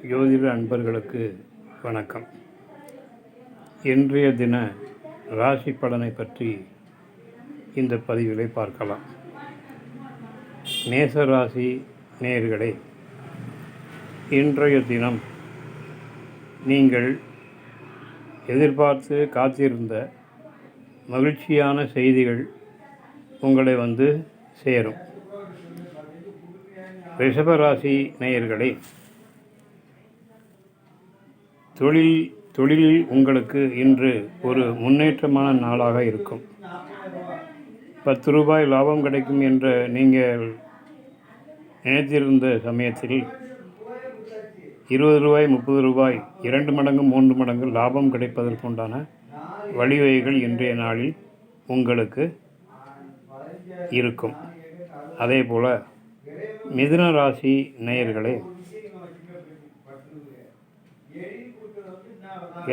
ஜோதிட அன்பர்களுக்கு வணக்கம். இன்றைய தின ராசி பலனை பற்றி இந்த பதிவிலை பார்க்கலாம். மேச ராசி நேயர்களே, இன்றைய தினம் நீங்கள் எதிர்பார்த்து காத்திருந்த மகிழ்ச்சியான செய்திகள் உங்களை வந்து சேரும். ரிஷபராசி நேயர்களே, தொழிலில் உங்களுக்கு இன்று ஒரு முன்னேற்றமான நாளாக இருக்கும். 10 ரூபாய் லாபம் கிடைக்கும் என்ற நீங்கள் நினைத்திருந்த சமயத்தில் 20 ரூபாய் 30 ரூபாய் 2 மடங்கு 3 மடங்கு லாபம் கிடைப்பதற்குண்டான வழிவகைகள் இன்றைய நாளில் உங்களுக்கு இருக்கும். அதே போல் மிதுன ராசி நேயர்களே,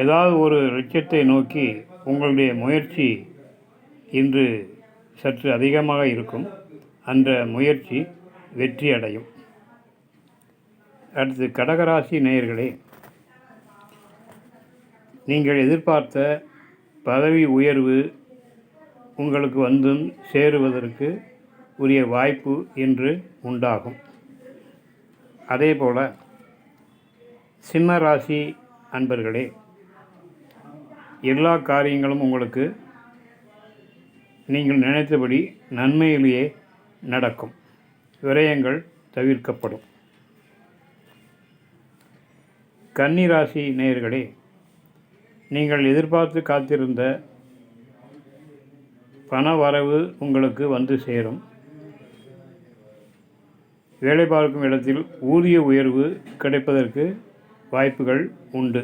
ஏதாவது ஒரு லட்சியத்தை நோக்கி உங்களுடைய முயற்சி இன்று சற்று அதிகமாக இருக்கும். அந்த முயற்சி வெற்றி அடையும். அடுத்து கடகராசி நேயர்களே, நீங்கள் எதிர்பார்த்த பதவி உயர்வு உங்களுக்கு வந்தும் சேருவதற்கு உரிய வாய்ப்பு இன்று உண்டாகும். அதே போல் சிம்ம ராசி அன்பர்களே, எல்லா காரியங்களும் உங்களுக்கு நீங்கள் நினைத்தபடி நன்மையிலேயே நடக்கும். விரயங்கள் தவிர்க்கப்படும். கன்னி ராசி நேயர்களே, நீங்கள் எதிர்பார்த்து காத்திருந்த பண வரவு உங்களுக்கு வந்து சேரும். வேலை பார்க்கும் இடத்தில் ஊதிய உயர்வு கிடைப்பதற்கு வாய்ப்புகள் உண்டு.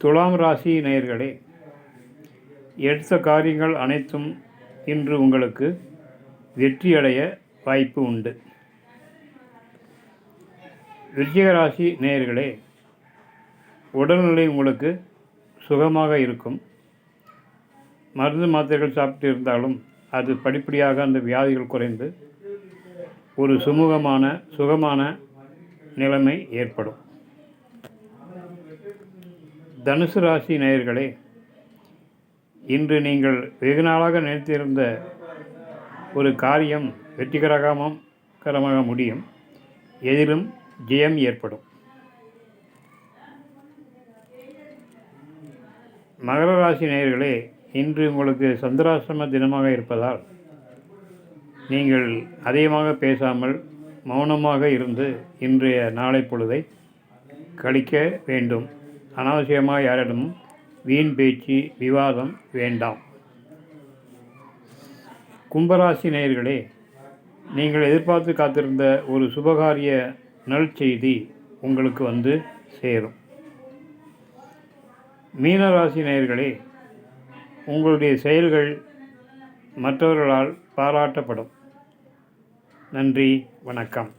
துலாம் ராசி நேயர்களே, எடுத்த காரியங்கள் அனைத்தும் இன்று உங்களுக்கு வெற்றியடைய வாய்ப்பு உண்டு. விருச்சிக ராசி நேயர்களே, உடல்நிலை உங்களுக்கு சுகமாக இருக்கும். மருந்து மாத்திரைகள் சாப்பிட்டு இருந்தாலும் அது படிப்படியாக அந்த வியாதிகள் குறைந்து ஒரு சுகமான நிலைமை ஏற்படும். தனுசு ராசி நேயர்களே, இன்று நீங்கள் வெகு நாளாக நினைத்திருந்த ஒரு காரியம் வெற்றிகரமாக முடியும். எதிலும் ஜெயம் ஏற்படும். மகர ராசி நேயர்களே, இன்று உங்களுக்கு சந்திராசிரம தினமாக இருப்பதால் நீங்கள் அதிகமாக பேசாமல் மௌனமாக இருந்து இன்றைய நாளை பொழுதை கழிக்க வேண்டும். அனாவசியமாக யாரிடமும் வீண் பேச்சு விவாதம் வேண்டாம். கும்பராசி நேயர்களே, நீங்கள் எதிர்பார்த்து காத்திருந்த ஒரு சுபகாரிய நற்செய்தி உங்களுக்கு வந்து சேரும். மீனராசி நேயர்களே, உங்களுடைய செயல்கள் மற்றவர்களால் பாராட்டப்படும். நன்றி, வணக்கம்.